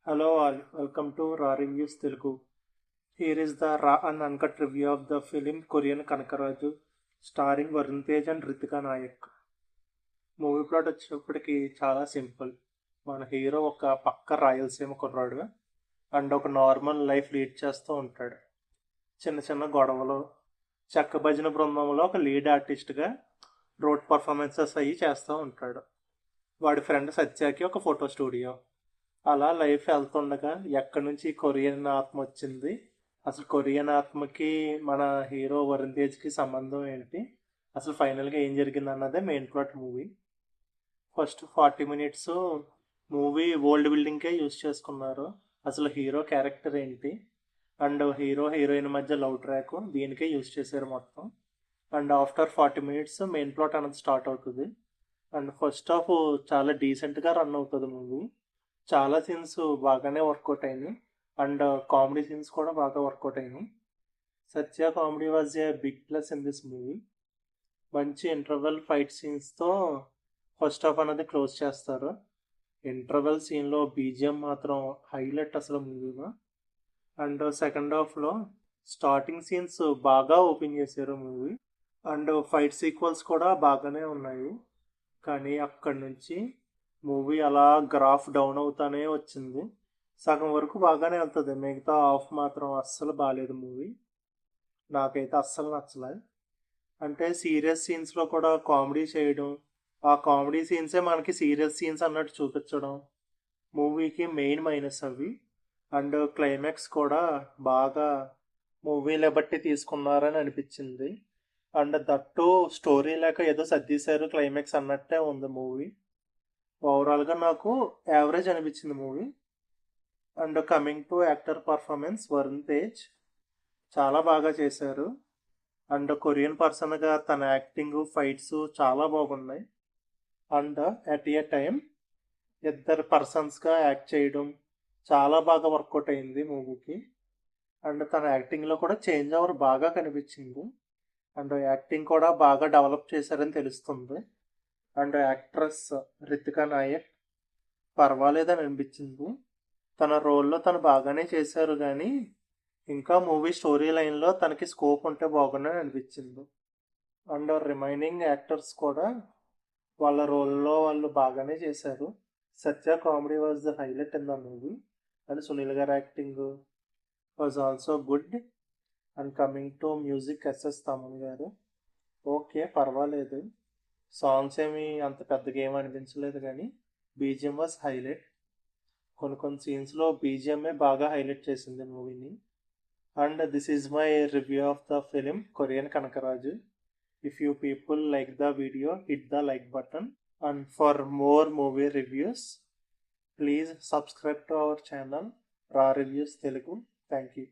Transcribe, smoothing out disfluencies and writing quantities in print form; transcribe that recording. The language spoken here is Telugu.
Hello all, welcome to Raw Reviews Telugu. Here is the raw and uncut review of the film Korean Kanakaraju, starring Varun Tej and Ritika Nayak. Movie plot వచ్చేటప్పటికి చాలా సింపుల్. మన హీరో ఒక పక్క రాయలసీమ కుర్రాడు అండ్ ఒక నార్మల్ లైఫ్ లీడ్ చేస్తూ ఉంటాడు. చిన్న చిన్న గొడవలు, చెక్క భజన బృందంలో ఒక లీడ్ ఆర్టిస్ట్గా రోడ్ పర్ఫార్మెన్సెస్ అయ్యి చేస్తూ ఉంటాడు. వాడి ఫ్రెండ్ సత్యాకి ఒక ఫోటో స్టూడియో. అలా లైఫ్ వెళ్తుండగా ఎక్కడి నుంచి కొరియన్ ఆత్మ వచ్చింది, అసలు కొరియన్ ఆత్మకి మన హీరో వరుణ్ తేజ్కి సంబంధం ఏంటి, అసలు ఫైనల్గా ఏం జరిగింది అన్నదే main plot movie. First 40 minutes movie old బిల్డింగ్కే యూజ్ చేసుకున్నారు. అసలు హీరో క్యారెక్టర్ ఏంటి అండ్ హీరో హీరోయిన్ మధ్య లవ్ ట్రాక్ దీనికే యూజ్ చేశారు మొత్తం. And after 40 minutes main plot అనేది స్టార్ట్ అవుతుంది. అండ్ ఫస్ట్ హాఫ్ చాలా డీసెంట్గా రన్ అవుతుంది మూవీ. చాలా సీన్స్ బాగానే వర్కౌట్ అయినాయి అండ్ కామెడీ సీన్స్ కూడా బాగా వర్కౌట్ అయినాయి. Satya comedy was a big plus in this movie. మంచి ఇంటర్వెల్ ఫైట్ సీన్స్తో ఫస్ట్ హాఫ్ అనేది క్లోజ్ చేస్తారు. ఇంటర్వెల్ సీన్లో బీజిఎం మాత్రం హైలైట్ అసలు మూవీలో. అండ్ సెకండ్ హాఫ్లో స్టార్టింగ్ సీన్స్ బాగా ఓపెన్ చేశారు మూవీ. అండ్ ఫైట్ సీక్వెల్స్ కూడా బాగానే ఉన్నాయి. కానీ అక్కడి నుంచి మూవీ అలా గ్రాఫ్ డౌన్ అవుతానే వచ్చింది. సగం వరకు బాగానే వెళ్తుంది, మిగతా హాఫ్ మాత్రం అస్సలు బాగాలేదు మూవీ. నాకైతే అస్సలు నచ్చలే. అంటే సీరియస్ సీన్స్లో కూడా కామెడీ చేయడం, ఆ కామెడీ సీన్సే మనకి సీరియస్ సీన్స్ అన్నట్టు చూపించడం మూవీకి మెయిన్ మైనస్ అవి. అండ్ క్లైమాక్స్ కూడా బాగా మూవీలో బట్టి తీసుకున్నారని అనిపించింది. అండ్ దట్టు స్టోరీ లేక ఏదో సర్దీశారు క్లైమాక్స్ అన్నట్టే ఉంది మూవీ. ఓవరాల్గా నాకు యావరేజ్ అనిపించింది movie. And coming to actor performance, Varun Tej చాలా బాగా చేశారు. అండ్ కొరియన్ పర్సన్గా తన యాక్టింగ్ ఫైట్స్ చాలా బాగున్నాయి. అండ్ అట్ ఏ టైం ఇద్దరు పర్సన్స్గా యాక్ట్ చేయడం చాలా బాగా వర్కౌట్ అయింది మూవీకి. అండ్ తన యాక్టింగ్లో కూడా చేంజ్ ఓవర్ బాగా కనిపించింది. అండ్ యాక్టింగ్ కూడా బాగా డెవలప్ చేశారని తెలుస్తుంది. అండ్ యాక్ట్రెస్ రితికా నాయక్ పర్వాలేదని అనిపించింది. తన రోల్లో తను బాగానే చేశారు, కానీ ఇంకా మూవీ స్టోరీ లైన్లో తనకి స్కోప్ ఉంటే బాగుందని అనిపించింది. అండ్ రిమైనింగ్ యాక్టర్స్ కూడా వాళ్ళ రోల్లో వాళ్ళు బాగానే చేశారు. Satya comedy was the highlight in the movie. And Sunil గారి acting was also good. And coming to music, SS Thaman గారు ఓకే పర్వాలేదు. సాంగ్స్ ఏమి అంత పెద్దగా ఏమి అనిపించలేదు, కానీ బీజిఎం వాజ్ హైలైట్. కొన్ని కొన్ని సీన్స్లో బీజిఎంఏ బాగా హైలైట్ చేసింది మూవీని. And this is my review of the film Korean Kanakaraju. If you people like the video, hit the like button. And for more movie reviews please subscribe to our channel raw reviews Telugu. Thank you.